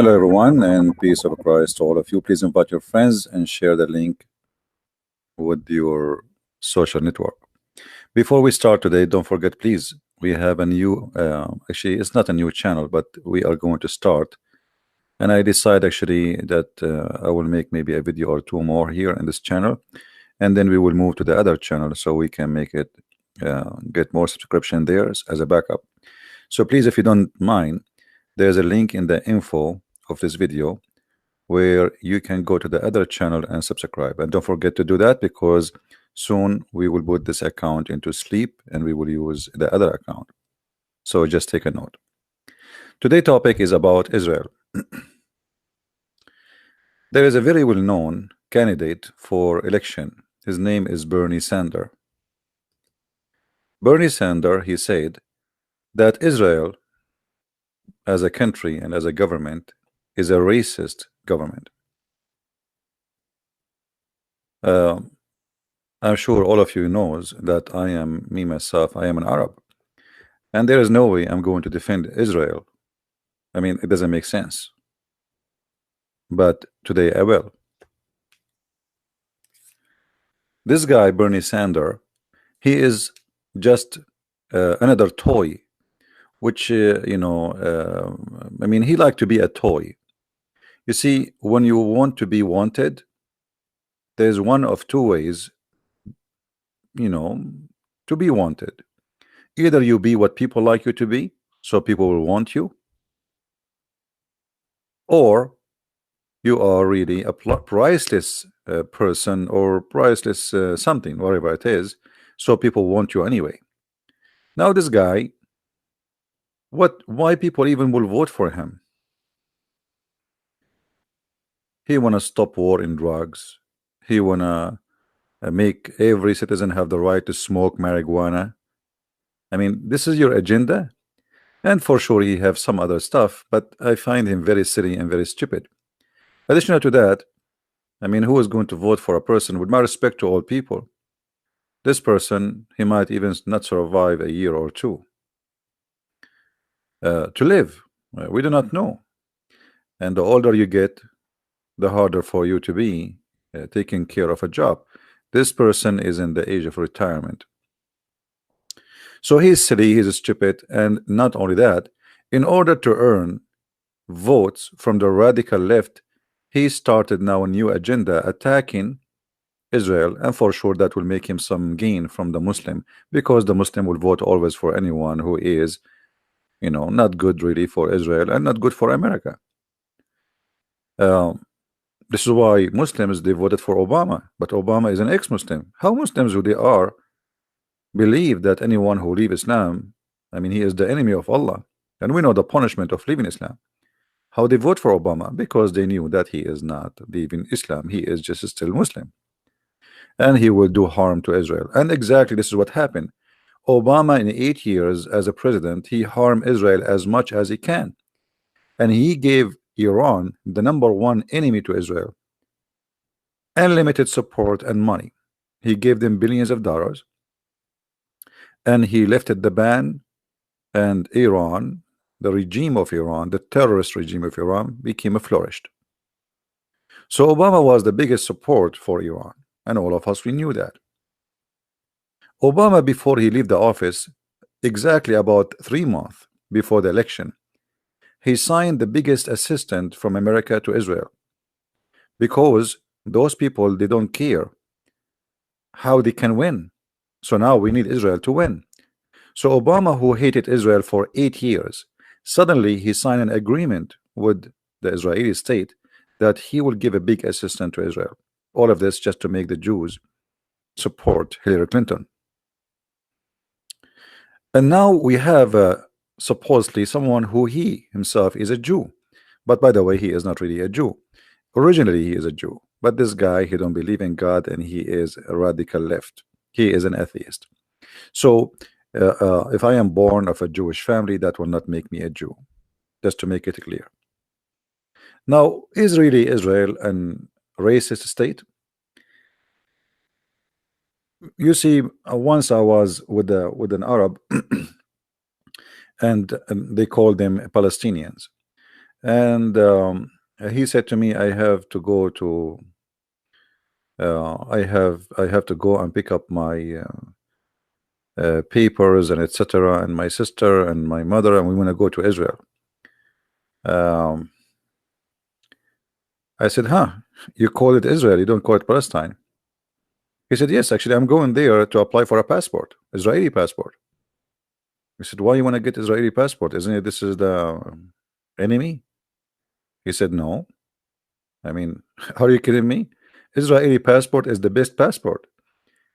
Hello, everyone, and peace of Christ to all of you. Please invite your friends and share the link with your social network. Before we start today, don't forget, please, we have a new, actually, it's not a new channel, but we are going to start. And I decide actually that I will make maybe a video or two more here in this channel, and then we will move to the other channel so we can make it get more subscription there as a backup. So please, if you don't mind, there's a link in the info of this video where you can go to the other channel and subscribe. And don't forget to do that, because soon we will put this account into sleep and we will use the other account. So just take a note. Today's topic is about Israel. There is a very well-known candidate for election. His name is Bernie Sanders. Bernie Sanders, he said that Israel as a country and as a government is a racist government. I'm sure all of you knows that I am, me myself, I am an Arab, and there is no way I'm going to defend Israel. I mean, it doesn't make sense, but today I will. This guy Bernie Sanders, he is just another toy, which I mean, he like to be a toy. You see, when you want to be wanted, there's one of two ways, to be wanted. Either you be what people like you to be, so people will want you, or you are really a priceless person, or priceless something, whatever it is, so people want you anyway. Now this guy, why people even will vote for him? He wanna stop war in drugs. He wanna make every citizen have the right to smoke marijuana. I mean, this is your agenda, and for sure he have some other stuff, but I find him very silly and very stupid. Additional to that, I mean, who is going to vote for a person, with my respect to all people, this person, he might even not survive a year or two to live. We do not know, and the older you get, the harder for you to be taking care of a job. This person is in the age of retirement. So he's silly, he's stupid, and not only that, in order to earn votes from the radical left, he started now a new agenda attacking Israel, and for sure that will make him some gain from the Muslim, because the Muslim will vote always for anyone who is, not good really for Israel and not good for America. This is why Muslims, they voted for Obama, but Obama is an ex-Muslim. How Muslims who they are believe that anyone who leave Islam, I mean, he is the enemy of Allah, and we know the punishment of leaving Islam. How they vote for Obama? Because they knew that he is not leaving Islam, he is just still Muslim, and he will do harm to Israel. And exactly this is what happened. Obama, in 8 years as a president, he harmed Israel as much as he can, and he gave Iran, the #1 enemy to Israel, unlimited support and money. He gave them billions of dollars, and he lifted the ban, and Iran, the regime of Iran, the terrorist regime of Iran, became flourished. So Obama was the biggest support for Iran, and all of us, we knew that. Obama, before he left the office, exactly about 3 months before the election, he signed the biggest assistance from America to Israel, because those people, they don't care how they can win. So now we need Israel to win. So Obama, who hated Israel for 8 years, suddenly he signed an agreement with the Israeli state that he will give a big assistance to Israel. All of this just to make the Jews support Hillary Clinton. And now we have supposedly someone who he himself is a Jew, but by the way, he is not really a Jew. Originally he is a Jew, but this guy, he don't believe in God, and he is a radical left. He is an atheist. So if I am born of a Jewish family, that will not make me a Jew, just to make it clear. Now, is really Israel an racist state? You see, once I was with an Arab, and they called them Palestinians, And he said to me, I have to go to I have to go and pick up my papers and etc. and my sister and my mother, and we want to go to Israel. um, I said, huh, you call it Israel, you don't call it Palestine. He said, yes, actually I'm going there to apply for a passport, Israeli passport. I said, why you want to get Israeli passport? Isn't it this is the enemy? He said, no. I mean, are you kidding me? Israeli passport is the best passport.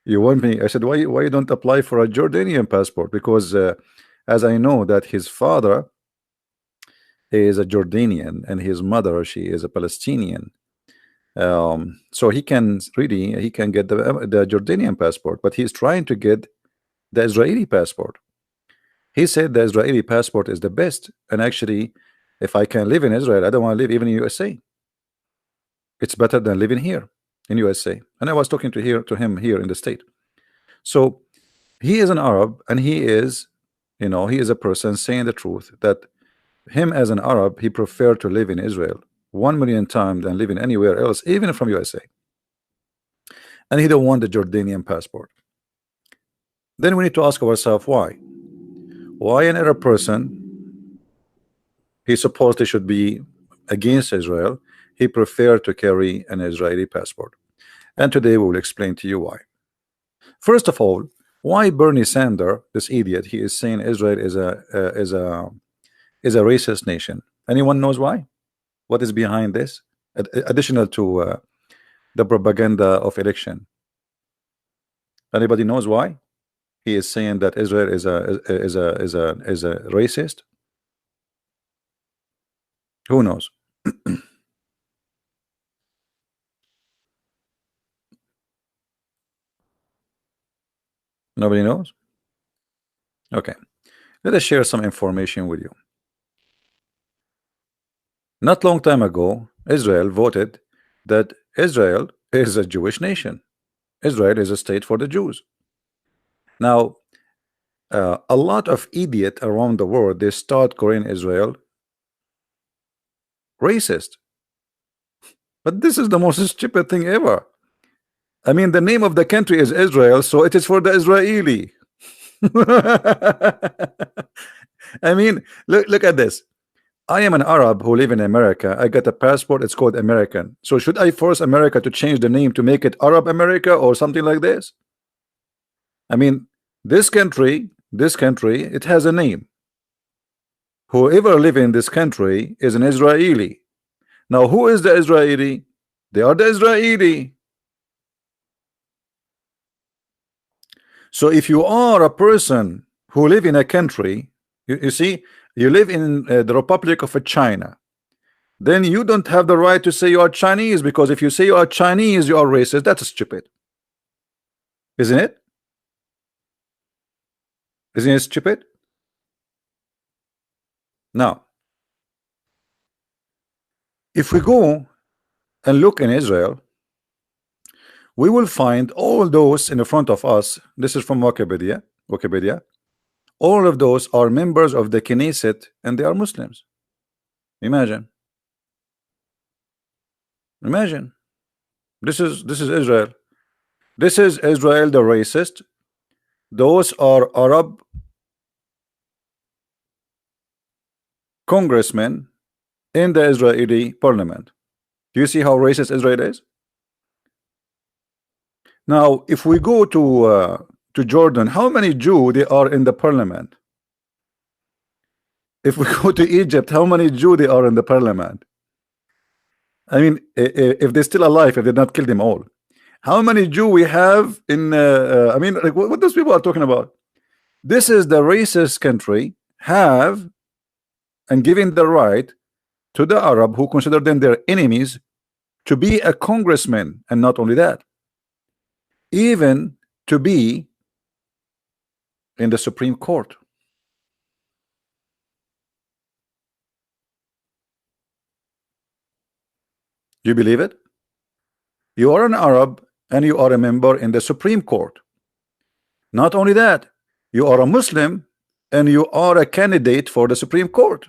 You want me? I said, why you don't apply for a Jordanian passport? Because as I know that his father is a Jordanian and his mother, she is a Palestinian. So he can get the Jordanian passport, but he's trying to get the Israeli passport. He said the Israeli passport is the best, and actually, if I can live in Israel, I don't want to live even in USA. It's better than living here in USA. And I was talking to him here in the state. So he is an Arab, and he is, he is a person saying the truth that him as an Arab, he preferred to live in Israel 1,000,000 times than living anywhere else, even from USA. And he don't want the Jordanian passport. Then we need to ask ourselves why. Why an Arab person, he supposed he should be against Israel, he preferred to carry an Israeli passport. And today we will explain to you why. First of all, why Bernie Sanders, this idiot, he is saying Israel is a racist nation. Anyone knows why? What is behind this? Additional to the propaganda of election. Anybody knows why he is saying that Israel is a racist? Who knows? Nobody knows. Okay, let us share some information with you. Not long time ago, Israel voted that Israel is a Jewish nation. Israel is a state for the Jews. Now, a lot of idiots around the world, they start calling Israel racist. But this is the most stupid thing ever. I mean, the name of the country is Israel, so it is for the Israeli. I mean, look at this. I am an Arab who live in America. I got a passport, it's called American. So should I force America to change the name to make it Arab America or something like this? I mean, this country, it has a name. Whoever live in this country is an Israeli. Now, who is the Israeli? They are the Israeli. So if you are a person who live in a country, you see, you live in the Republic of China, then you don't have the right to say you are Chinese, because if you say you are Chinese, you are racist. That's stupid, isn't it? Isn't it stupid? Now, if we go and look in Israel, we will find all those in the front of us. This is from Wikipedia. All of those are members of the Knesset, and they are Muslims. Imagine. This is Israel. This is Israel, the racist. Those are Arab congressmen in the Israeli parliament. Do you see how racist Israel is? Now, if we go to Jordan, how many Jews they are in the parliament? If we go to Egypt, how many Jews they are in the parliament? I mean, if they're still alive, if they not killed them all, how many Jews we have in? I mean, like, what those people are talking about? This is the racist country have and giving the right to the Arab who consider them their enemies to be a congressman, and not only that, even to be in the Supreme Court. Do you believe it? You are an Arab and you are a member in the Supreme Court. Not only that, you are a Muslim and you are a candidate for the Supreme Court.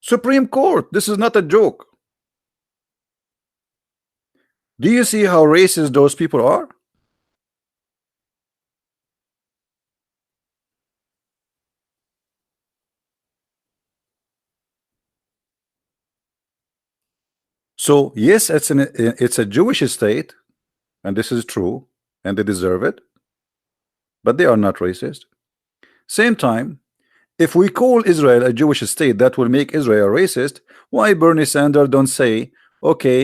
Supreme Court. This is not a joke. Do you see how racist those people are? So yes, it's a Jewish state, and this is true, and they deserve it, but they are not racist. Same time, if we call Israel a Jewish state, that will make Israel racist. Why Bernie Sanders don't say, okay,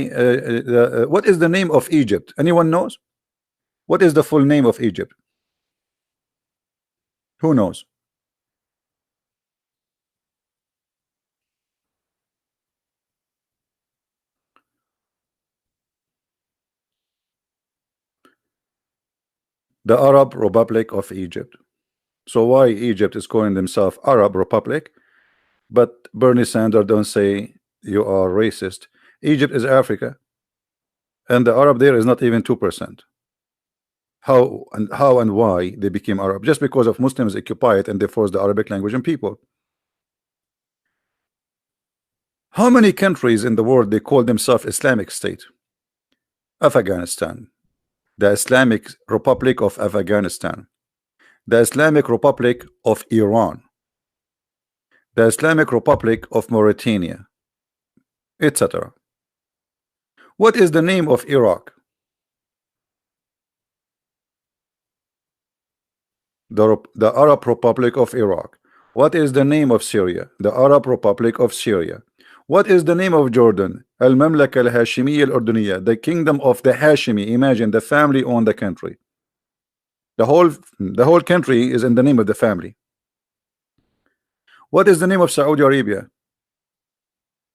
what is the name of Egypt? Anyone knows? What is the full name of Egypt? Who knows? The Arab Republic of Egypt. So why Egypt is calling themselves Arab Republic, but Bernie Sanders don't say you are racist? Egypt is Africa, and the Arab there is not even 2%. How and why they became Arab? Just because of Muslims occupy it and they force the Arabic language and people. How many countries in the world they call themselves Islamic State? Afghanistan, the Islamic Republic of Afghanistan, the Islamic Republic of Iran, the Islamic Republic of Mauritania, etc. What is the name of Iraq? The Arab Republic of Iraq. What is the name of Syria? The Arab Republic of Syria. What is the name of Jordan? Al-Mamlaka al-Hashimiyya al-Urduniyya, the kingdom of the Hashimi. Imagine the family owned the country. The whole country is in the name of the family. What is the name of Saudi Arabia?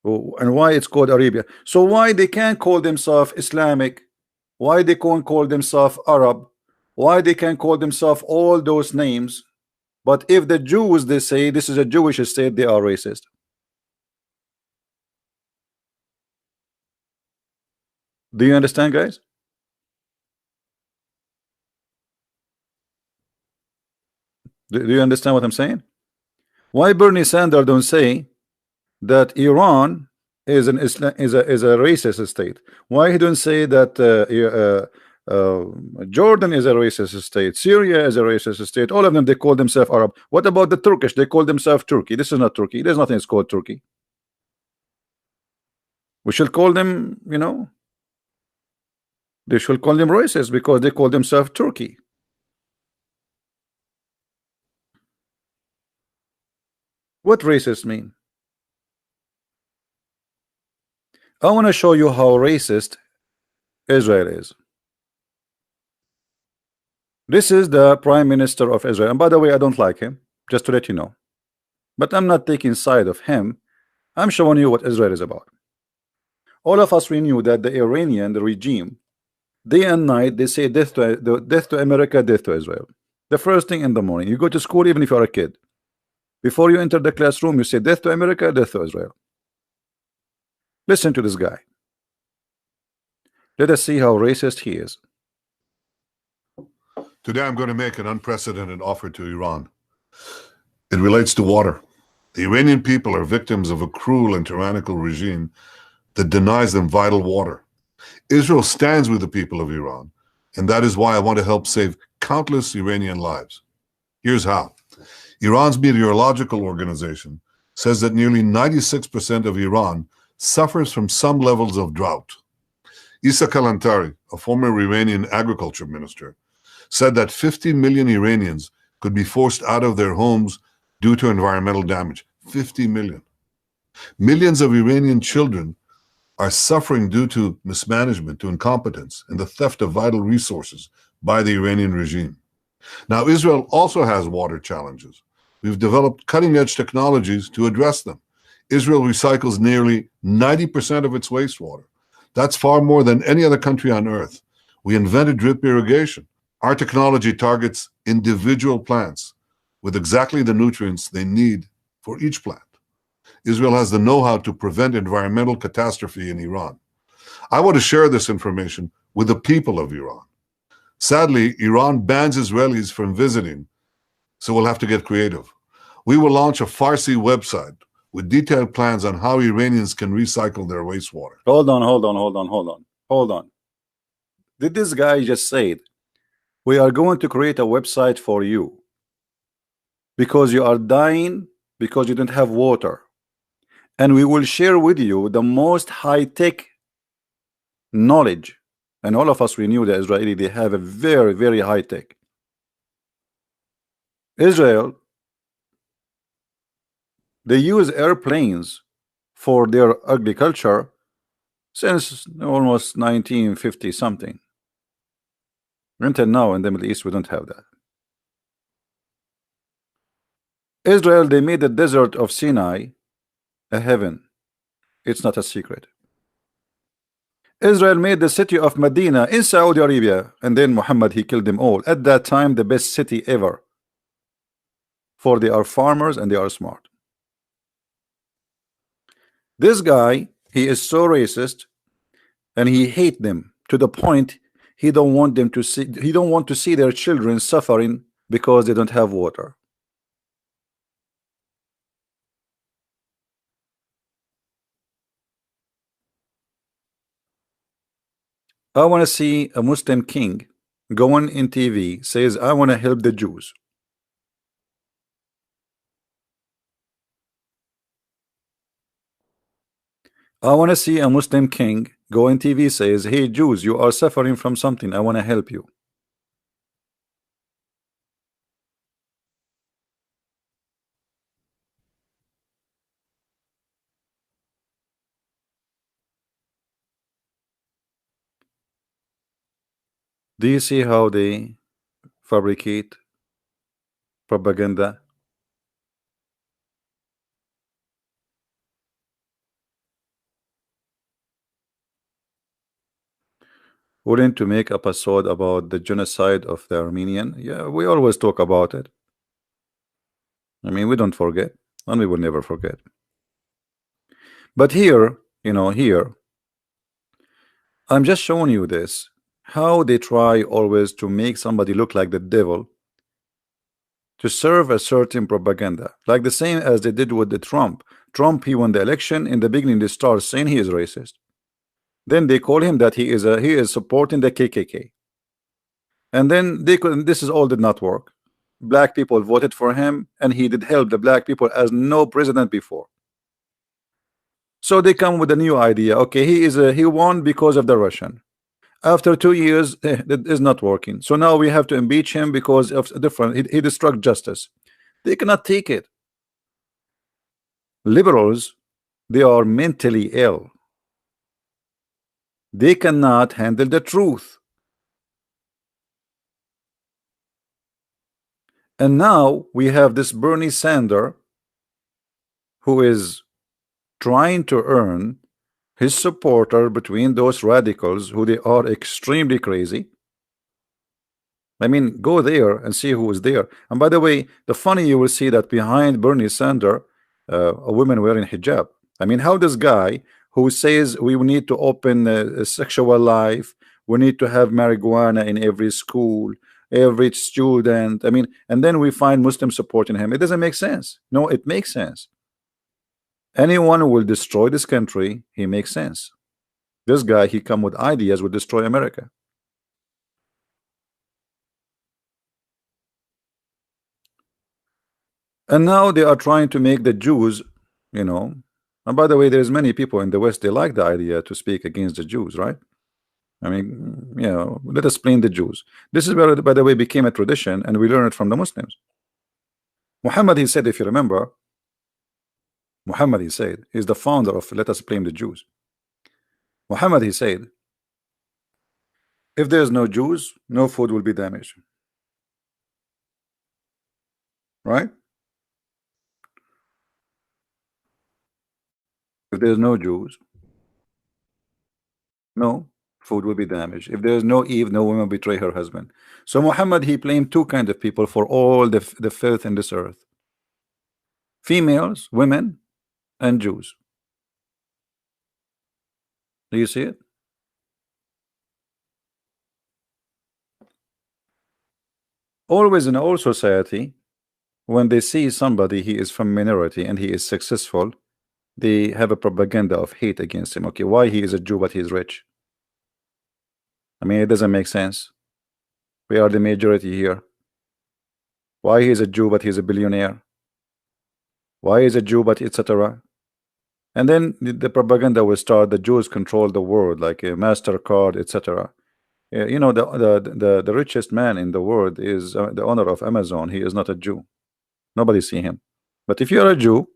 Oh, and why it's called Arabia? So why they can't call themselves Islamic? Why they can't call themselves Arab? Why they can call themselves all those names? But if the Jews, they say this is a Jewish state, they are racist. Do you understand, guys? Do you understand what I'm saying? Why Bernie Sanders don't say that Iran is an is a racist state? Why he don't say that Jordan is a racist state, Syria is a racist state? All of them, they call themselves Arab. What about the Turkish? They call themselves Turkey. This is not Turkey. There's nothing that's called Turkey. We should call them, you know, they should call them racist because they call themselves Turkey. What racist mean? I want to show you how racist Israel is. This is the Prime Minister of Israel, and by the way, I don't like him, just to let you know. But I'm not taking side of him. I'm showing you what Israel is about. All of us, we knew that the Iranian regime, day and night, they say death to America, death to Israel. The first thing in the morning, you go to school, even if you're a kid, before you enter the classroom, you say death to America, death to Israel. Listen to this guy. Let us see how racist he is. Today I'm going to make an unprecedented offer to Iran. It relates to water. The Iranian people are victims of a cruel and tyrannical regime that denies them vital water. Israel stands with the people of Iran, and that is why I want to help save countless Iranian lives. Here's how. Iran's meteorological organization says that nearly 96% of Iran suffers from some levels of drought. Issa Kalantari, a former Iranian agriculture minister, said that 50 million Iranians could be forced out of their homes due to environmental damage. 50 million. Millions of Iranian children are suffering due to mismanagement, to incompetence, and the theft of vital resources by the Iranian regime. Now, Israel also has water challenges. We've developed cutting-edge technologies to address them. Israel recycles nearly 90% of its wastewater. That's far more than any other country on earth. We invented drip irrigation. Our technology targets individual plants with exactly the nutrients they need for each plant. Israel has the know-how to prevent environmental catastrophe in Iran. I want to share this information with the people of Iran. Sadly, Iran bans Israelis from visiting, so we'll have to get creative. We will launch a Farsi website with detailed plans on how Iranians can recycle their wastewater. Hold on. Did this guy just say it? We are going to create a website for you because you are dying because you don't have water, and we will share with you the most high-tech knowledge. And all of us, we knew that Israeli, they have a very, very high-tech. Israel, they use airplanes for their agriculture since almost 1950 something. Until now in the Middle East we don't have that. Israel, they made the desert of Sinai a heaven. It's not a secret. Israel made the city of Medina in Saudi Arabia, and then Muhammad, he killed them all. At that time, the best city ever, for they are farmers and they are smart. This guy, he is so racist, and he hate them to the point he don't want them to see, he don't want to see their children suffering because they don't have water. I want to see a Muslim king going in TV, says, I want to help the Jews. I want to see a Muslim king go on TV, says, hey Jews, you are suffering from something, I want to help you. Do you see how they fabricate propaganda? Willing to make episode about the genocide of the Armenian? Yeah, we always talk about it. I mean, we don't forget, and we will never forget. But here, you know, here, I'm just showing you this, how they try always to make somebody look like the devil to serve a certain propaganda, like the same as they did with the Trump. Trump, he won the election. In the beginning, they start saying he is racist. Then they call him that he is supporting the KKK. And then they could, this is all did not work. Black people voted for him, and he did help the black people as no president before. So they come with a new idea. Okay, he won because of the Russian. After 2 years, that is not working. So now we have to impeach him because of a different. He destroyed justice. They cannot take it. Liberals, they are mentally ill. They cannot handle the truth. And now we have this Bernie Sanders who is trying to earn his supporter between those radicals who they are extremely crazy. I mean, go there and see who is there. And by the way, the funny, you will see that behind Bernie Sanders, a woman wearing hijab. I mean, how this guy who says we need to open a sexual life, we need to have marijuana in every school, every student. I mean, and then we find Muslims supporting him. It doesn't make sense. No, it makes sense. Anyone who will destroy this country, he makes sense. This guy, he come with ideas, will destroy America. And now they are trying to make the Jews, you know. And by the way, there's many people in the West, they like the idea to speak against the Jews, right? I mean, you know, let us blame the Jews. This is where, by the way, became a tradition, and we learn it from the Muslims. Muhammad, he said, if you remember, Muhammad, he said, he's the founder of let us blame the Jews. Muhammad, he said, if there's no Jews, no food will be damaged. Right? If there's no Jews, no food will be damaged. If there's no Eve, no woman betray her husband. So Muhammad, he blamed two kinds of people for all the filth in this earth: females, women, and Jews. Do you see it? Always in all society, when they see somebody he is from minority and he is successful, they have a propaganda of hate against him. Okay, why he is a Jew but he's rich? I mean, it doesn't make sense. We are the majority here. Why he is a Jew but he's a billionaire? Why is a Jew but etc.? And then the propaganda will start. The Jews control the world, like a MasterCard, etc. You know, the richest man in the world is the owner of Amazon. He is not a Jew. Nobody see him. But if you are a Jew,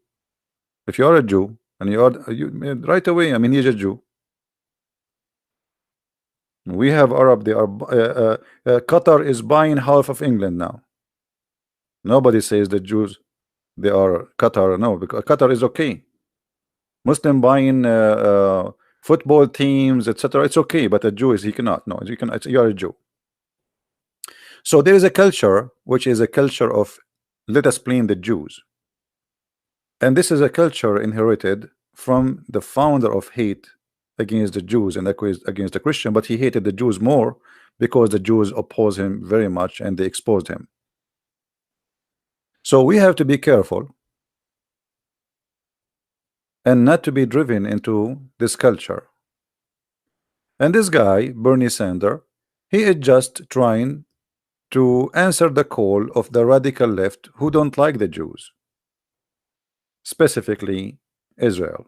if you are a Jew and right away, I mean, he's a Jew. We have Arab. They are Qatar is buying half of England now. Nobody says the Jews they are Qatar. No, because Qatar is okay. Muslim buying football teams, etc. It's okay, but a Jew is he cannot. No, you can. You are a Jew. So there is a culture which is a culture of let us blame the Jews, and this is a culture inherited from the founder of hate against the Jews and against the Christian. But he hated the Jews more because the Jews oppose him very much and they exposed him. So we have to be careful and not to be driven into this culture. And this guy, Bernie Sanders, he is just trying to answer the call of the radical left who don't like the Jews, specifically Israel.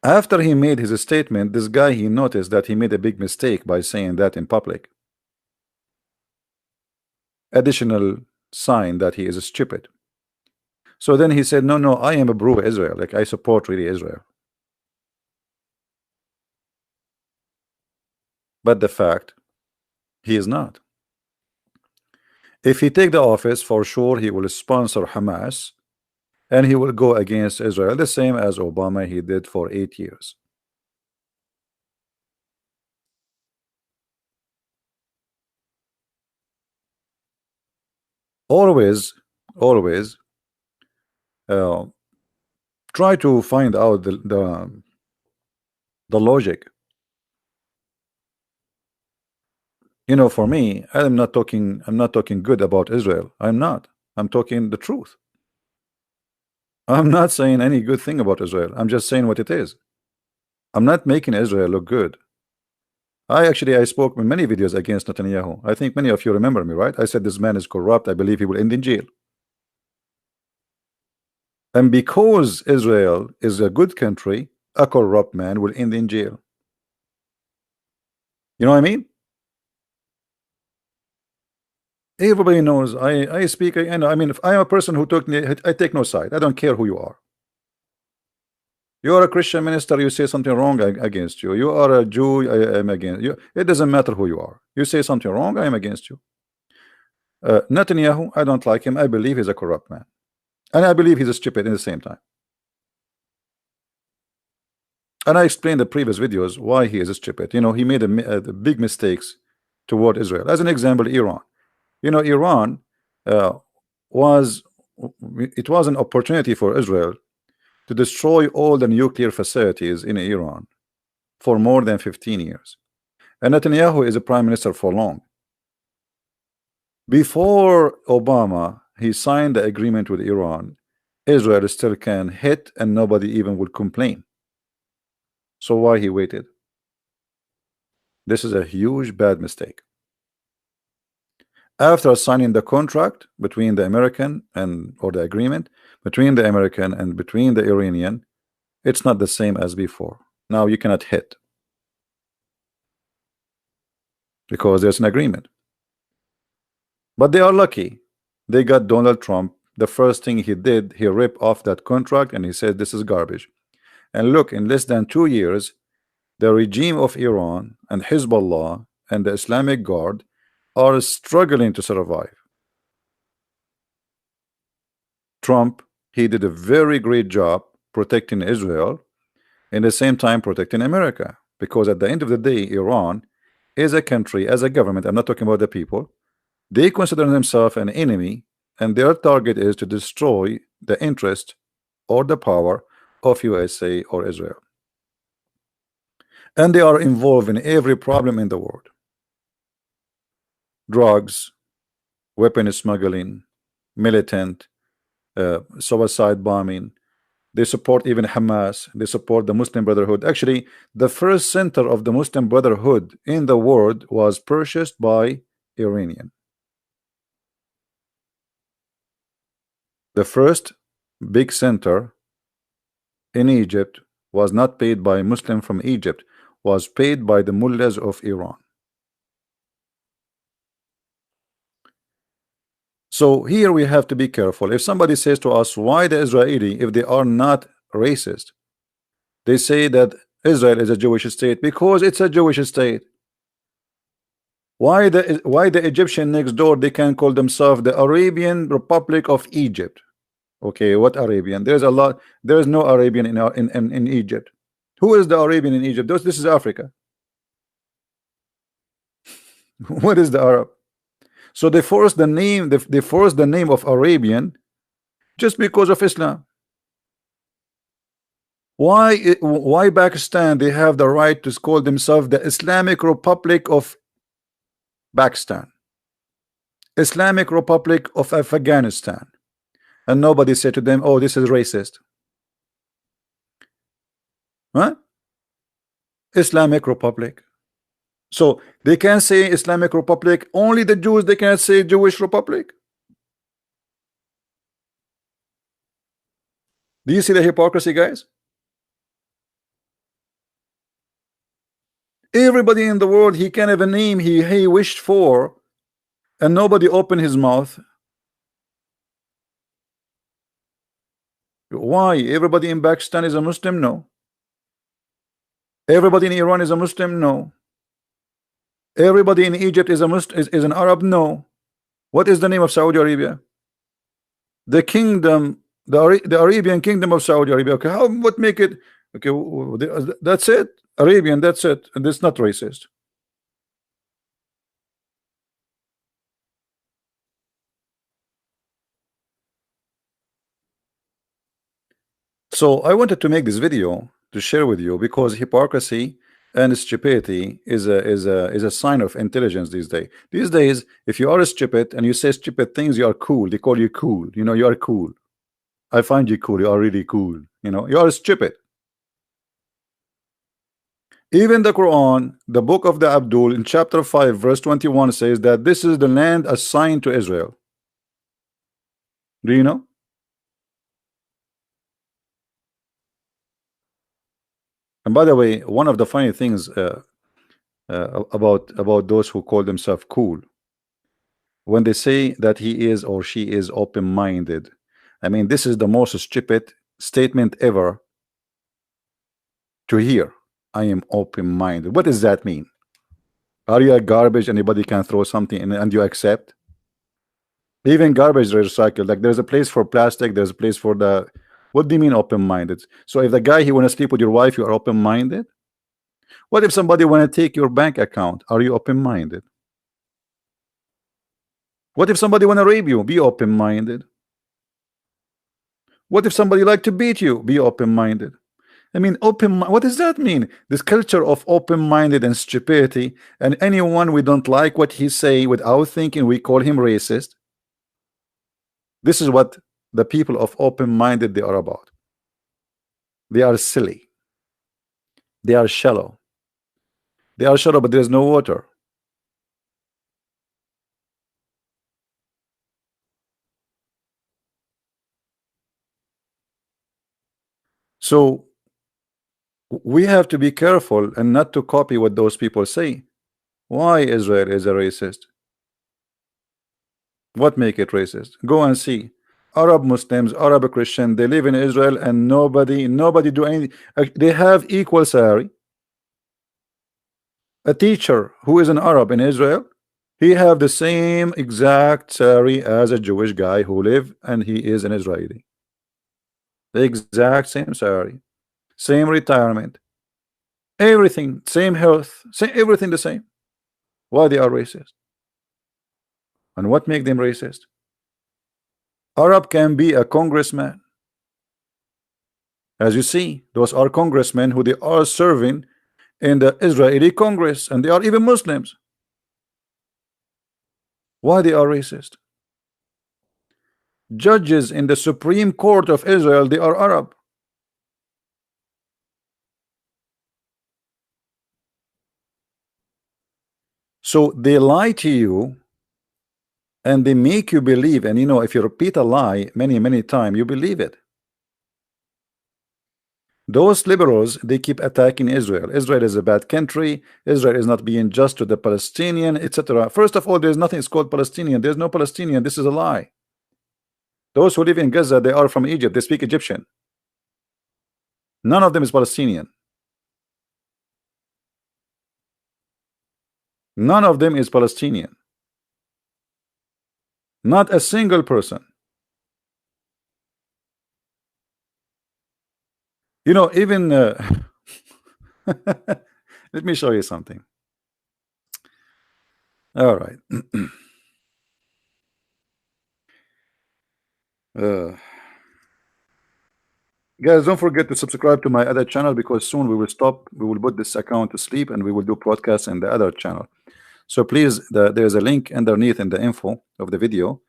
After he made his statement, this guy, he noticed that he made a big mistake by saying that in public. Additional sign that he is stupid. So then he said, no, I am a pro-Israel, like I support really Israel. But the fact, he is not. If he take the office, for sure he will sponsor Hamas and he will go against Israel, the same as Obama he did for 8 years. Always try to find out the logic. You know, for me, I'm not talking good about Israel. I'm not. I'm talking the truth. I'm not saying any good thing about Israel. I'm just saying what it is. I'm not making Israel look good. I spoke in many videos against Netanyahu. I think many of you remember me, right? I said this man is corrupt. I believe he will end in jail. And because Israel is a good country, a corrupt man will end in jail. You know what I mean? Everybody knows I speak. I know. I mean, if I am a person who I take no side. I don't care who you are. You are a Christian minister, you say something wrong against you. You are a Jew, I am against you. It doesn't matter who you are. You say something wrong, I am against you. Netanyahu, I don't like him. I believe he's a corrupt man. And I believe he's a stupid in the same time. And I explained in the previous videos why he is a stupid. You know, he made a big mistakes toward Israel. As an example, Iran. You know, Iran was an opportunity for Israel to destroy all the nuclear facilities in Iran for more than 15 years. And Netanyahu is a prime minister for long. Before Obama, he signed the agreement with Iran. Israel still can hit and nobody even would complain. So why he waited? This is a huge bad mistake. After signing the contract between the American or the agreement between the American and between the Iranian, it's not the same as before. Now you cannot hit because there's an agreement. But they are lucky. They got Donald Trump. The first thing he did, he ripped off that contract and he said this is garbage. And look, in less than 2 years, the regime of Iran and Hezbollah and the Islamic Guard are struggling to survive. Trump, he did a very great job protecting Israel and at the same time protecting America, because at the end of the day, Iran is a country, as a government, I'm not talking about the people, they consider themselves an enemy and their target is to destroy the interest or the power of USA or Israel. And they are involved in every problem in the world. Drugs, weapon smuggling, militant, suicide bombing. They support even Hamas. They support the Muslim Brotherhood. Actually, the first center of the Muslim Brotherhood in the world was purchased by Iranian. The first big center in Egypt was not paid by Muslim from Egypt, was paid by the mullahs of Iran. So here we have to be careful. If somebody says to us, why the Israeli, if they are not racist, they say that Israel is a Jewish state because it's a Jewish state. Why the Egyptian next door, they can call themselves the Arabian Republic of Egypt? Okay, what Arabian? There's a lot. There is no Arabian in Egypt. Who is the Arabian in Egypt? This is Africa. What is the Arab? So they forced the name. They forced the name of Arabian just because of Islam. Why Pakistan? They have the right to call themselves the Islamic Republic of Pakistan, Islamic Republic of Afghanistan, and nobody said to them, "Oh, this is racist." Huh? Islamic Republic. So they can say Islamic Republic. Only the Jews. They can't say Jewish Republic. Do you see the hypocrisy, guys? Everybody in the world, he can have a name he wished for, and nobody opened his mouth. Why? Everybody in Pakistan is a Muslim? No. Everybody in Iran is a Muslim? No. Everybody in Egypt is a Muslim, is an Arab? No. What is the name of Saudi Arabia? The kingdom, the Arabian kingdom of Saudi Arabia. Okay, how, what make it? Okay, that's it. Arabian, that's it. And it's not racist. So I wanted to make this video to share with you because hypocrisy and stupidity is a sign of intelligence these days. These days, if you are stupid and you say stupid things, you are cool. They call you cool. You know, you are cool. I find you cool. You are really cool. You know, you are stupid. Even the Quran, the book of the Abdul, in chapter 5, verse 21, says that this is the land assigned to Israel. Do you know? And by the way, one of the funny things about those who call themselves cool, when they say that he is or she is open-minded, I mean, this is the most stupid statement ever to hear. I am open-minded. What does that mean? Are you a garbage? Anybody can throw something in and you accept? Even garbage recycled. Like there's a place for plastic, there's a place for the. What do you mean open-minded? So if the guy he want to sleep with your wife, you are open-minded. What if somebody want to take your bank account? Are you open-minded? What if somebody want to rape you? Be open-minded. What if somebody like to beat you? Be open-minded. I mean, what does that mean? This culture of open-minded and stupidity, and anyone we don't like what he say without thinking, we call him racist. This is what the people of open-minded they are about. They are silly. They are shallow. They are shallow, but there is no water. So we have to be careful and not to copy what those people say. Why Israel is a racist? What make it racist? Go and see. Arab Muslims, Arab Christian, they live in Israel and nobody do anything. They have equal salary. A teacher who is an Arab in Israel, he have the same exact salary as a Jewish guy who live and he is an Israeli. The exact same salary, same retirement, everything, same health, same everything the same. Why they are racist? And what make them racist? Arab can be a congressman. As you see, those are congressmen who they are serving in the Israeli Congress, and they are even Muslims. Why they are racist? judges in the Supreme Court of Israel, they are Arab. So they lie to you and they make you believe, and you know, if you repeat a lie many times, you believe it. Those liberals, they keep attacking Israel. Israel is a bad country. Israel is not being just to the Palestinian, etc. First of all, there's nothing called Palestinian. There's no Palestinian. This is a lie. Those who live in Gaza, they are from Egypt. They speak Egyptian. None of them is Palestinian. None of them is Palestinian. Not a single person. You know, even let me show you something. All right. Guys, don't forget to subscribe to my other channel, because soon we will stop. We will put this account to sleep and we will do podcasts in the other channel. So please, there's a link underneath in the info of the video.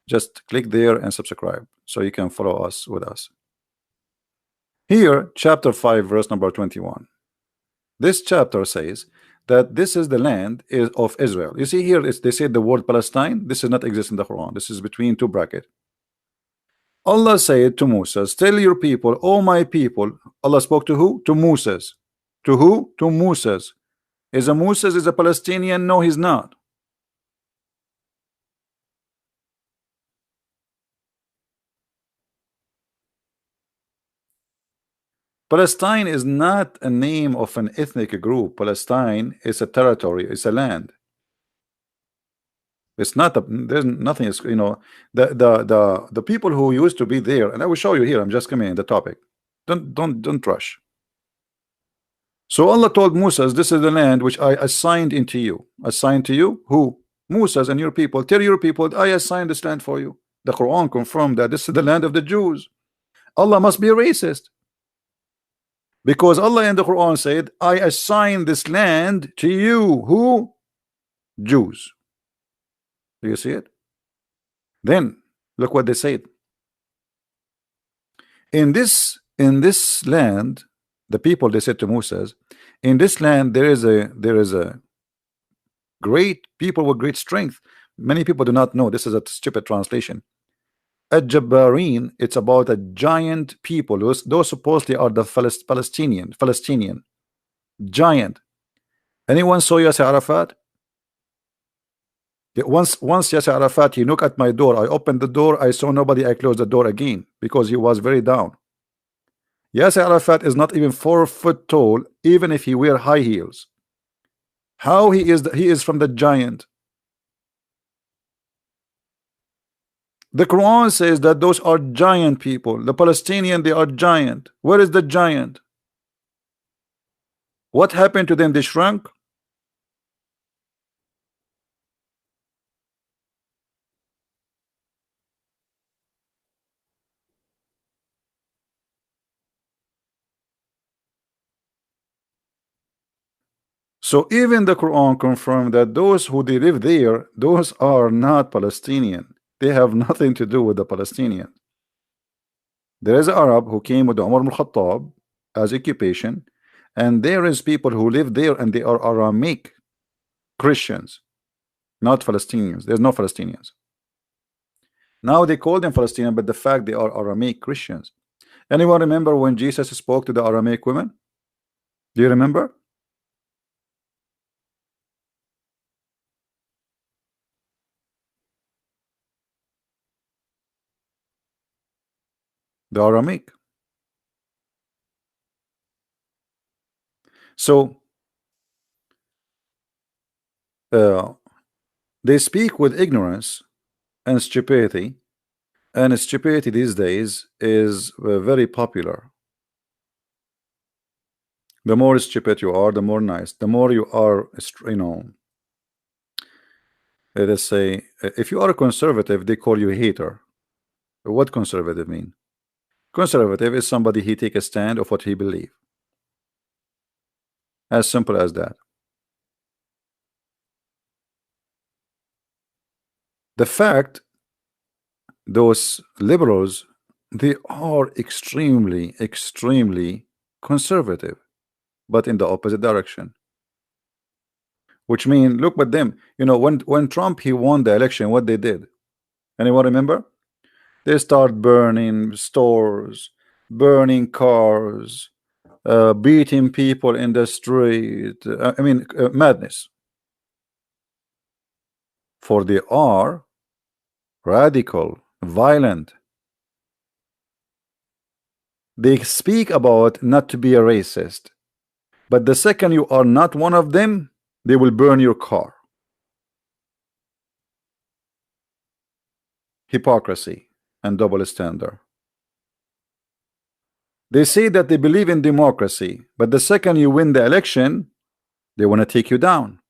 Just click there and subscribe so you can follow us with us. Here, chapter 5, verse number 21. This chapter says that this is the land of Israel. You see here, they say the word Palestine. This does not exist in the Quran. This is between two brackets. Allah said to Moses, tell your people, oh my people. Allah spoke to who? To Moses. To who? To Moses. Is a Moses is a Palestinian? No, he's not. Palestine is not a name of an ethnic group. Palestine is a territory, it's a land. It's not there's nothing is, you know, the people who used to be there, and I will show you here. I'm just coming in the topic. Don't rush. So Allah told Moses, this is the land which I assigned into you. Assigned to you who? Moses and your people. Tell your people I assigned this land for you. The Quran confirmed that this is the land of the Jews. Allah must be a racist, because Allah in the Quran said, I assign this land to you. Who? Jews. Do you see it? Then look what they said. In this land, the people, they said to Moses, in this land there is a great people with great strength. Many people do not know. This is a stupid translation. Al-Jabbarin, it's about a giant people. Those supposedly are the Palestinian giant. Anyone saw Yasser Arafat? Once Yasser Arafat, he knocked at my door. I opened the door. I saw nobody. I closed the door again because he was very down. Yasser Arafat is not even 4 foot tall, even if he wear high heels. How he is from the giant. The Quran says that those are giant people. The Palestinian, they are giant. Where is the giant? What happened to them? They shrunk. So even the Quran confirmed that those who they live there, those are not Palestinian. They have nothing to do with the Palestinians. There is an Arab who came with Umar ibn Khattab as occupation, and there is people who live there and they are Aramic Christians, not Palestinians. There's no Palestinians. Now they call them Palestinian, but the fact they are Aramic Christians. Anyone remember when Jesus spoke to the Aramic women? Do you remember? The Aramic. So they speak with ignorance and stupidity, and stupidity these days is very popular. The more stupid you are, the more nice. The more you are, you know, let's say, if you are a conservative, they call you a hater. What conservative mean? Conservative is somebody he take a stand of what he believe. As simple as that. The fact those liberals, they are extremely conservative, but in the opposite direction. Which means, look at them. You know, when Trump he won the election, what they did? Anyone remember? They start burning stores, burning cars, beating people in the street. I mean, madness. For they are radical, violent. They speak about not to be a racist, but the second you are not one of them, they will burn your car. Hypocrisy and double standard. They say that they believe in democracy, but the second you win the election, they want to take you down.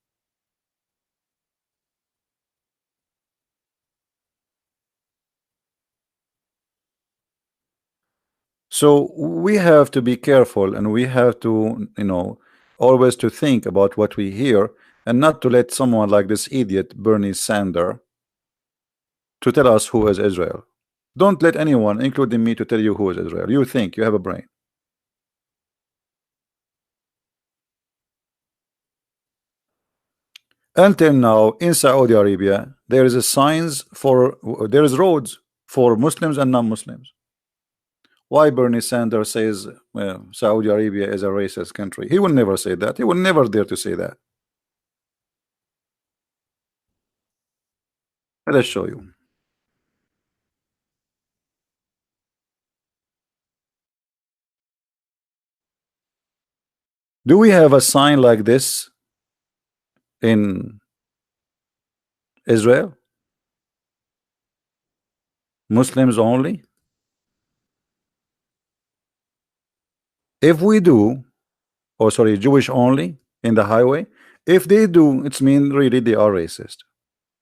So we have to be careful, and we have to, you know, always to think about what we hear, and not to let someone like this idiot Bernie Sanders to tell us who is Israel. Don't let anyone, including me, to tell you who is Israel. You think, you have a brain. Until now, in Saudi Arabia, there is a signs for, there is roads for Muslims and non-Muslims. Why Bernie Sanders says Saudi Arabia is a racist country? He will never say that. He will never dare to say that. Let us show you. Do we have a sign like this in Israel? Muslims only? If we do, or sorry, Jewish only in the highway, if they do, it's mean really they are racist.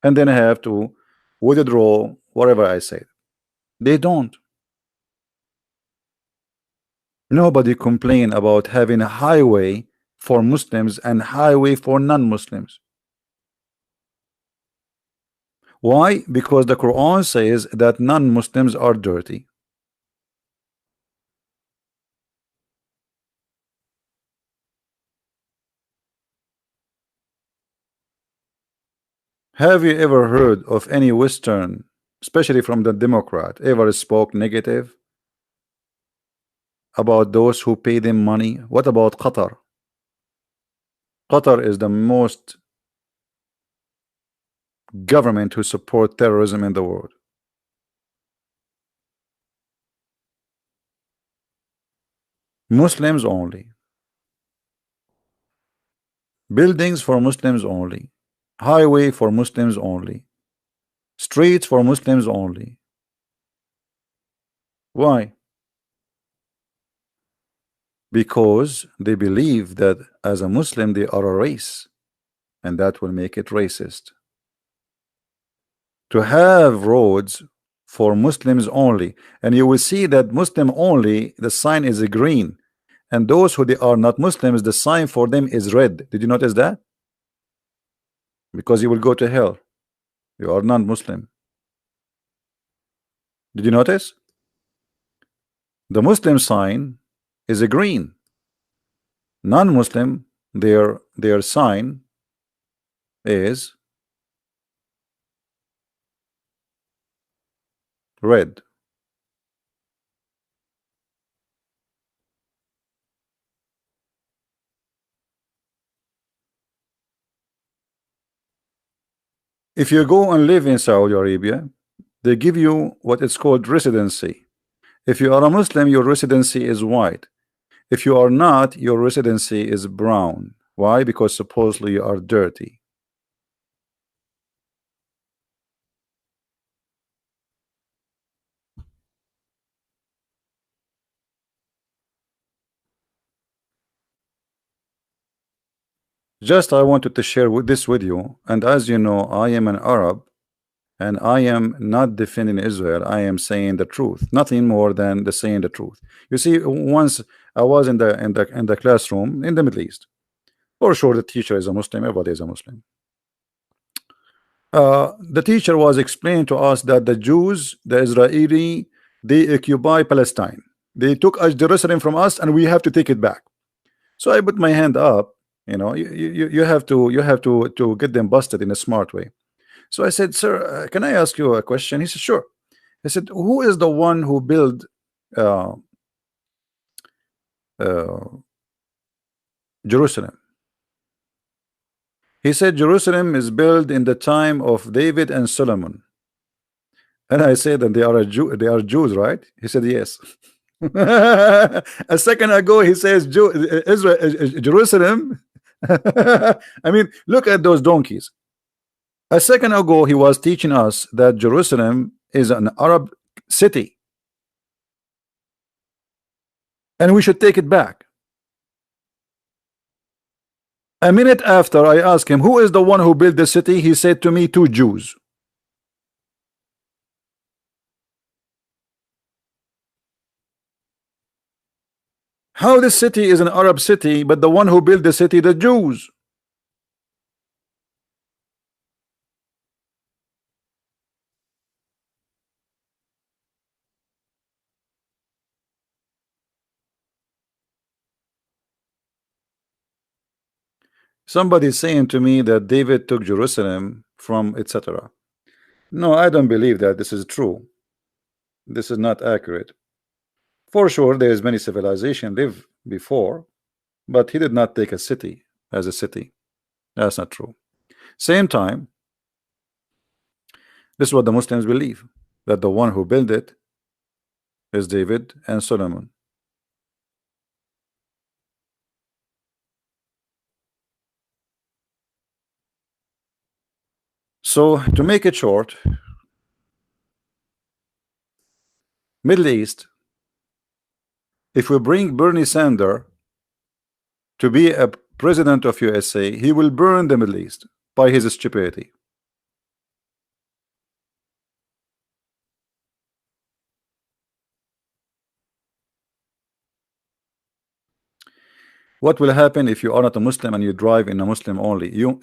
And then I have to withdraw whatever I said. They don't. Nobody complain about having a highway for Muslims and highway for non-Muslims. Why? Because the Quran says that non-Muslims are dirty. Have you ever heard of any Western, especially from the Democrat, ever spoke negative about those who pay them money? What about Qatar? Qatar is the most government who support terrorism in the world. Muslims only. Buildings for Muslims only. Highway for Muslims only. Streets for Muslims only. Why? Because they believe that as a Muslim they are a race, and that will make it racist. To have roads for Muslims only, and you will see that Muslim only, the sign is a green, and those who they are not Muslims, the sign for them is red. Did you notice that? Because you will go to hell. You are non-Muslim. Did you notice? The Muslim sign is a green. Non-Muslim, their sign is red. If you go and live in Saudi Arabia, they give you what is called residency. If you are a Muslim, your residency is white. If you are not, your residency is brown. Why? Because supposedly you are dirty. Just I wanted to share this with you, and as you know, I am an Arab, and I am not defending Israel. I am saying the truth, nothing more than the saying the truth. You see, once I was in the classroom in the Middle East. For sure, the teacher is a Muslim. Everybody is a Muslim. The teacher was explaining to us that the Jews, the Israeli, they occupy Palestine. They took us Jerusalem from us, and we have to take it back. So I put my hand up. You know, you have to get them busted in a smart way. So I said, sir, can I ask you a question? He said, sure. I said, who is the one who built uh, uh, Jerusalem? He said, Jerusalem is built in the time of David and Solomon. And I said, that they are they are Jews, right? He said, yes. A second ago, he says, Israel, Jerusalem. I mean, look at those donkeys. A second ago, he was teaching us that Jerusalem is an Arab city, and we should take it back. A minute after, I asked him, who is the one who built the city? He said to me, 2 Jews. How this city is an Arab city, but the one who built the city, the Jews? Somebody saying to me that David took Jerusalem from etc. No, I don't believe that this is true. This is not accurate. For sure, there is many civilization live before, but he did not take a city as a city. That's not true. Same time, this is what the Muslims believe, that the one who built it is David and Solomon. So to make it short, Middle East, if we bring Bernie Sanders to be a president of USA, he will burn the Middle East by his stupidity. What will happen if you are not a Muslim and you drive in a Muslim only? You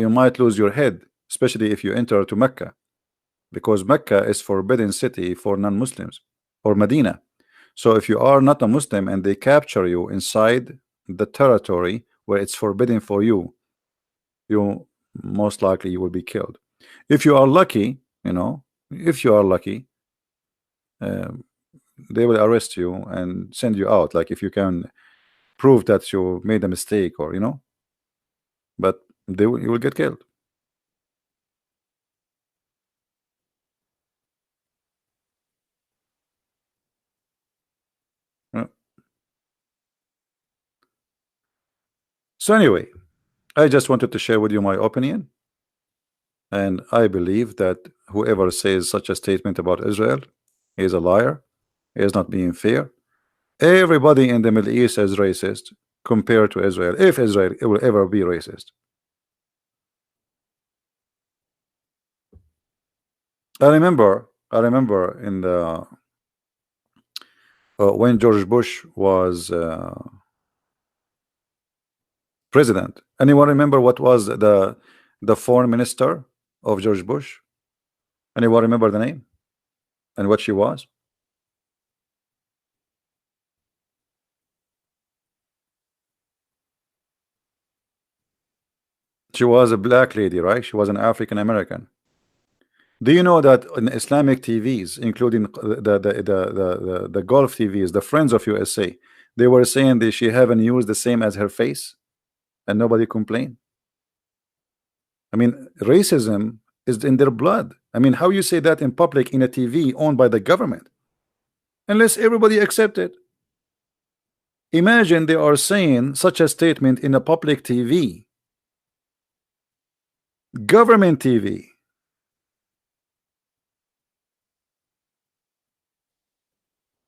might lose your head, especially if you enter to Mecca, because Mecca is forbidden city for non-Muslims, or Medina. So if you are not a Muslim and they capture you inside the territory where it's forbidden for you, you most likely you will be killed. If you are lucky, you know, if you are lucky, they will arrest you and send you out, like if you can prove that you made a mistake, or you know, but you will get killed. Yeah. So anyway, I just wanted to share with you my opinion, and I believe that whoever says such a statement about Israel is a liar, is not being fair. Everybody in the Middle East is racist compared to Israel, if Israel will ever be racist. I remember in the when George Bush was president. Anyone remember what was the foreign minister of George Bush? Anyone remember the name and what she was? She was a black lady, right? She was an African American. Do you know that in Islamic TVs, including the Gulf TVs, the Friends of USA, they were saying that she haven't used the same as her face, and nobody complained? I mean, racism is in their blood. I mean, how you say that in public in a TV owned by the government, unless everybody accept it? Imagine they are saying such a statement in a public TV, government TV.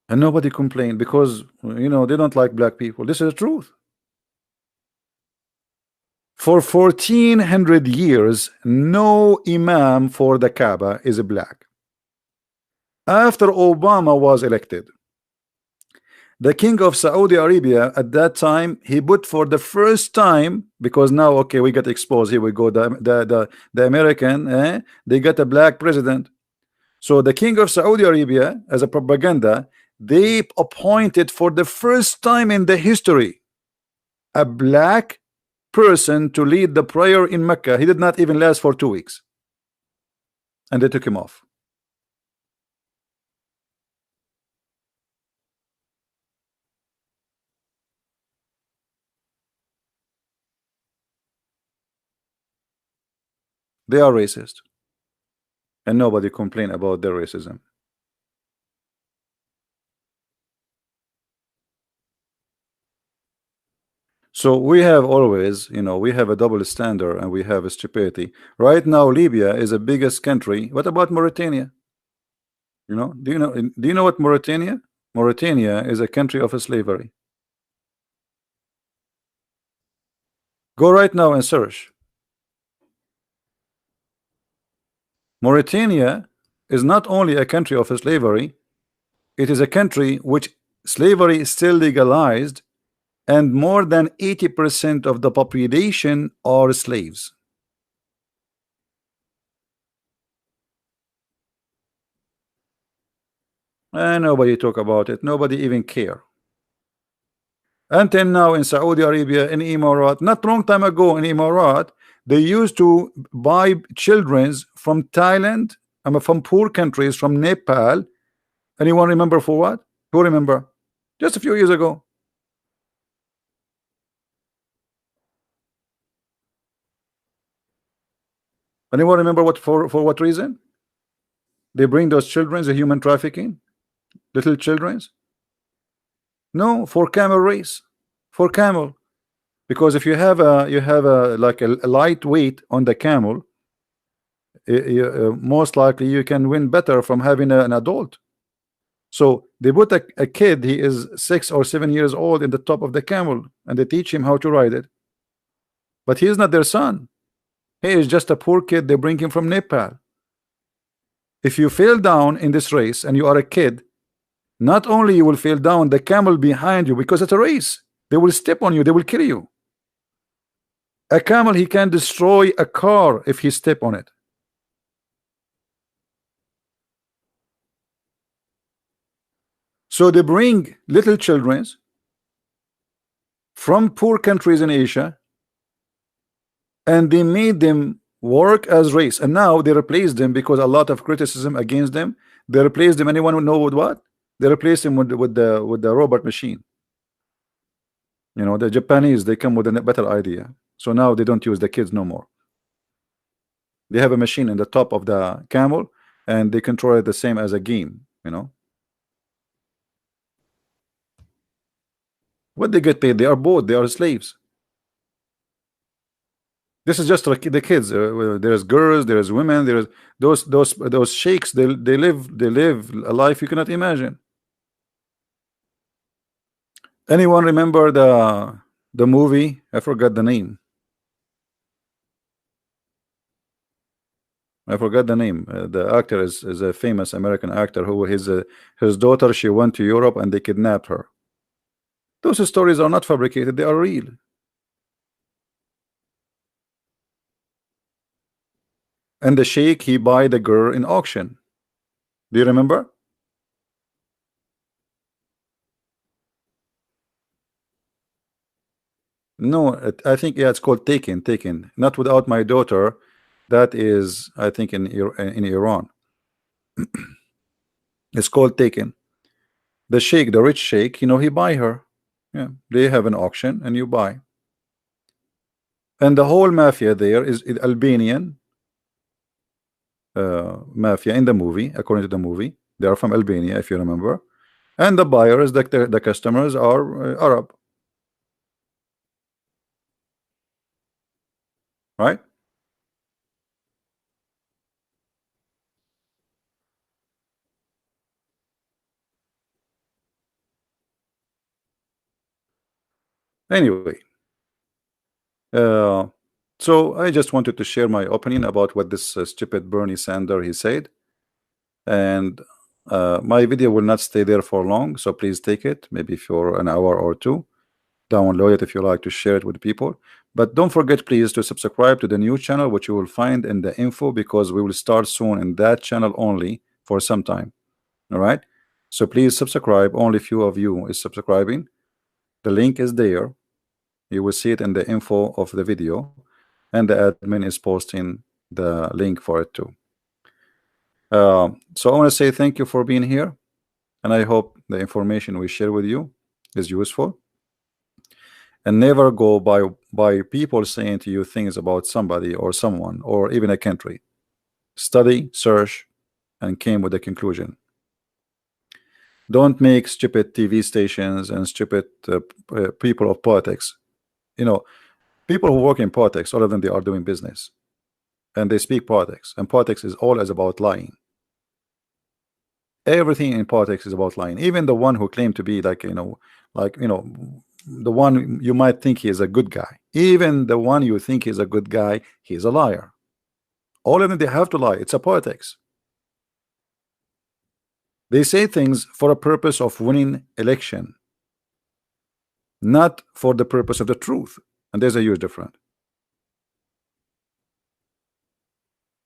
And nobody complained because, you know, they don't like black people. This is the truth. For 1400 years, no imam for the Kaaba is black. After Obama was elected, The king of Saudi Arabia at that time, he put for the first time, because now okay, we get exposed. Here we go. The American, they got a black president. So the king of Saudi Arabia, as a propaganda, they appointed for the first time in the history a black person to lead the prayer in Mecca. He did not even last for 2 weeks, and they took him off. They are racist, and nobody complain about their racism. So we have always, we have a double standard and we have a stupidity. Right now, Libya is the biggest country. What about Mauritania? Do you know what Mauritania? Mauritania is a country of slavery. Go right now and search. Mauritania is not only a country of slavery, it is a country which slavery is still legalized, and more than 80% of the population are slaves. And nobody talk about it. Nobody even care. Until now in Saudi Arabia, in Emirat, not long time ago in Emirat, they used to buy children's from Thailand, from poor countries, from Nepal. Anyone remember for what? Who remember? Just a few years ago. Anyone remember what for what reason? They bring those children's, the human trafficking, little children's. No, for camel race, for camel. Because if you have a like a lightweight on the camel, most likely you can win better from having an adult. So they put a kid, he is 6 or 7 years old, in the top of the camel, and they teach him how to ride it. But he is not their son. He is just a poor kid. They bring him from Nepal. If you fail down in this race and you are a kid, not only you will fail down, the camel behind you, because it's a race, they will step on you, they will kill you. A camel, he can destroy a car if he step on it. So they bring little children from poor countries in Asia, and they made them work as race, and now they replaced them because a lot of criticism against them. They replaced them. Anyone know with what? They replaced him with the robot machine. The Japanese, they come with a better idea. So now they don't use the kids no more. They have a machine in the top of the camel, and they control it the same as a game. What they get paid? They are both. They are slaves. This is just like the kids. There's girls, there's women, there's those sheikhs. They live a life you cannot imagine. Anyone remember the movie? I forgot the name. The actor is a famous American actor who his daughter, she went to Europe and they kidnapped her. Those stories are not fabricated, they are real. And the sheikh, he buy the girl in auction. Do you remember? No, I think, yeah, it's called Taken. Not Without My Daughter. That is, I think, in Iran. It's called Taken. The sheikh, the rich sheikh, he buy her. Yeah, they have an auction and you buy. And the whole mafia there is Albanian mafia in the movie. According to the movie, they are from Albania, if you remember. And the buyers, the customers are Arab. Right? Anyway, so I just wanted to share my opinion about what this stupid Bernie Sanders he said, and My video will not stay there for long, so please take it, maybe for an hour or two. Download it if you like to share it with people. But don't forget, please, to subscribe to the new channel, which you will find in the info, because we will start soon in that channel only for some time. All right, so please subscribe. Only few of you is subscribing. The link is there. You will see it in the info of the video, and the admin is posting the link for it too. So I want to say thank you for being here, and I hope the information we share with you is useful. And never go by people saying to you things about somebody or someone or even a country. Study, search, and came with a conclusion. Don't make stupid TV stations and stupid people of politics. You know, people who work in politics, all of them, they are doing business, and they speak politics, and politics is always about lying. Everything in politics is about lying. Even the one who claimed to be like the one you might think he is a good guy, even the one you think is a good guy, he's a liar. All of them, they have to lie. It's a politics. They say things for a purpose of winning election, not for the purpose of the truth. And there's a huge difference,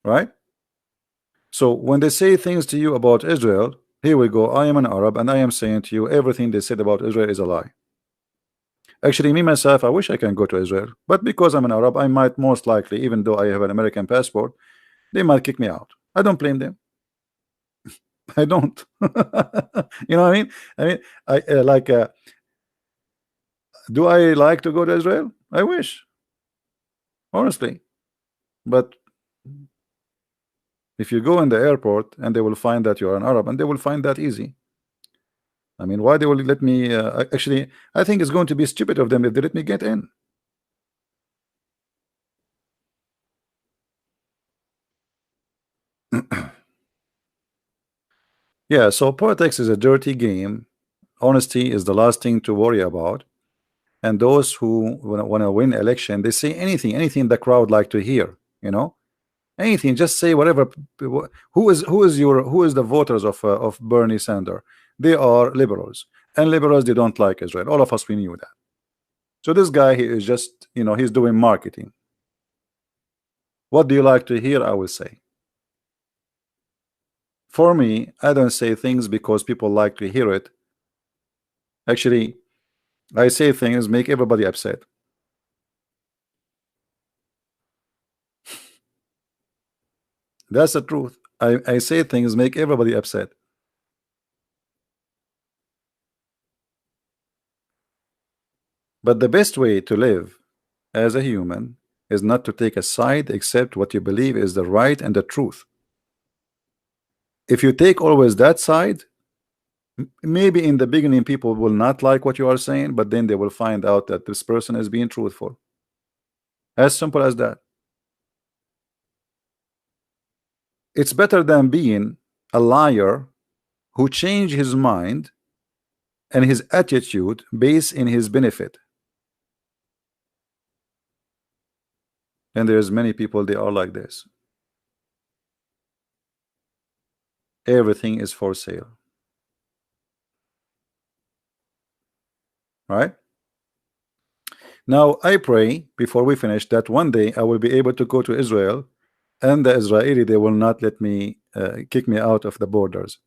right? So when they say things to you about Israel, here we go, I am an Arab, and I am saying to you everything they said about Israel is a lie. Actually, me myself, I wish I can go to Israel, but because I'm an Arab, I might most likely, even though I have an American passport, they might kick me out. I don't blame them. I don't. You know what I mean? I do I like to go to Israel? I wish, honestly. But if you go in the airport and they will find that you are an Arab, and they will find that easy. I mean, why they will let me? Actually, I think it's going to be stupid of them if they let me get in. Yeah, so politics is a dirty game. Honesty is the last thing to worry about. And those who want to win election, they say anything the crowd like to hear. You know, anything. Just say whatever. Who is the voters of Bernie Sanders? They are liberals, and liberals, they don't like Israel. All of us, we knew that. So this guy, he is just, he's doing marketing. What do you like to hear? I will say. For me, I don't say things because people like to hear it. Actually, I say things make everybody upset. That's the truth. I say things make everybody upset. But the best way to live as a human is not to take a side except what you believe is the right and the truth. If you take always that side, maybe in the beginning people will not like what you are saying, but then they will find out that this person is being truthful. As simple as that. It's better than being a liar who changed his mind and his attitude based in his benefit. And there's many people, they are like this. Everything is for sale. Right? Now I pray before we finish that one day I will be able to go to Israel, and the Israeli, they will not let me kick me out of the borders.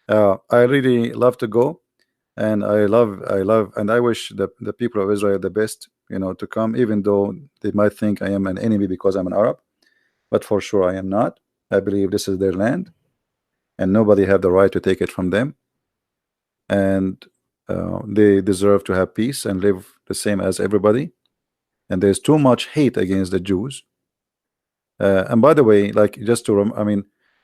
I really love to go, and I love and I wish the people of Israel the best, to come, even though they might think I am an enemy because I'm an Arab, but for sure I am not. I believe this is their land, and nobody have the right to take it from them, and they deserve to have peace and live the same as everybody. And there's too much hate against the Jews. And by the way, like, just to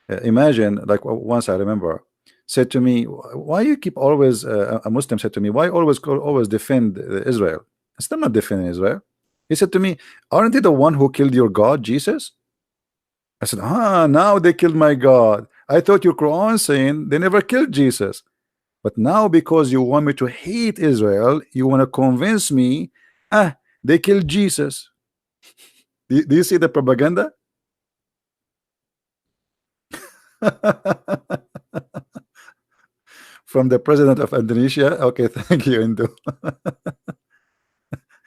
imagine, like, once I remember said to me, why you keep always a Muslim said to me, why always defend Israel? I said, I'm not defending Israel. He said to me, aren't they the one who killed your God, Jesus? I said, now they killed my God. I thought your Quran saying they never killed Jesus. But now, because you want me to hate Israel, you want to convince me, they killed Jesus. Do you see the propaganda? from the president of Indonesia. Okay, thank you, Indo.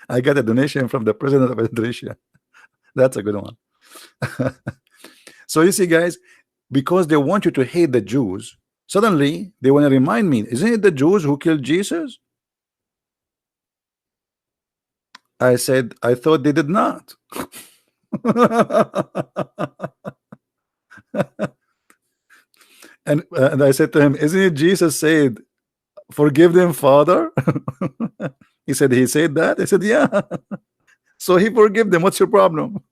I got a donation from the president of Indonesia. That's a good one. So you see, guys, because they want you to hate the Jews, suddenly they want to remind me, isn't it the Jews who killed Jesus? I said, I thought they did not. And I said to him, isn't it Jesus said, forgive them, Father? He said, he said that? I said, yeah. So he forgive them. What's your problem?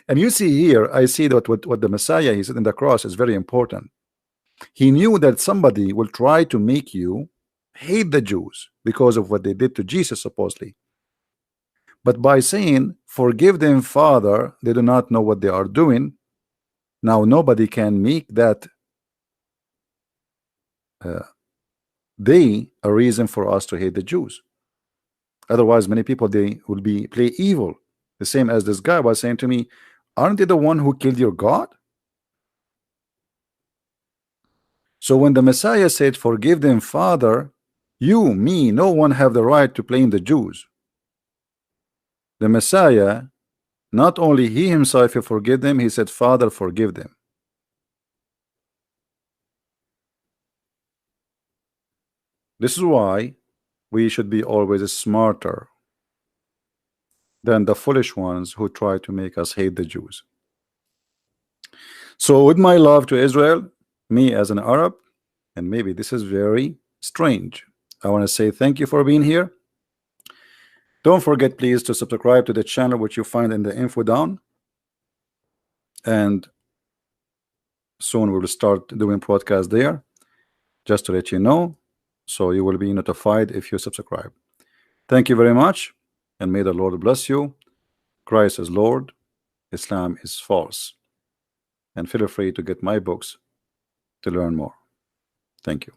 And you see here, I see that what the Messiah, he said in the cross, is very important. He knew that somebody will try to make you hate the Jews because of what they did to Jesus, supposedly. But by saying, forgive them, Father, they do not know what they are doing. Now nobody can make that they a reason for us to hate the Jews. Otherwise, many people, they will be play evil. The same as this guy was saying to me, aren't they the one who killed your God? So when the Messiah said, forgive them, Father, you, me, no one have the right to blame the Jews. The Messiah, not only he himself he forgive them, he said, Father, forgive them. This is why we should be always smarter than the foolish ones who try to make us hate the Jews. So with my love to Israel, me as an Arab, and maybe this is very strange, I want to say thank you for being here. Don't forget, please, to subscribe to the channel, which you find in the info down. And soon we will start doing broadcasts there, just to let you know, so you will be notified if you subscribe. Thank you very much, and may the Lord bless you. Christ is Lord, Islam is false. And feel free to get my books to learn more. Thank you.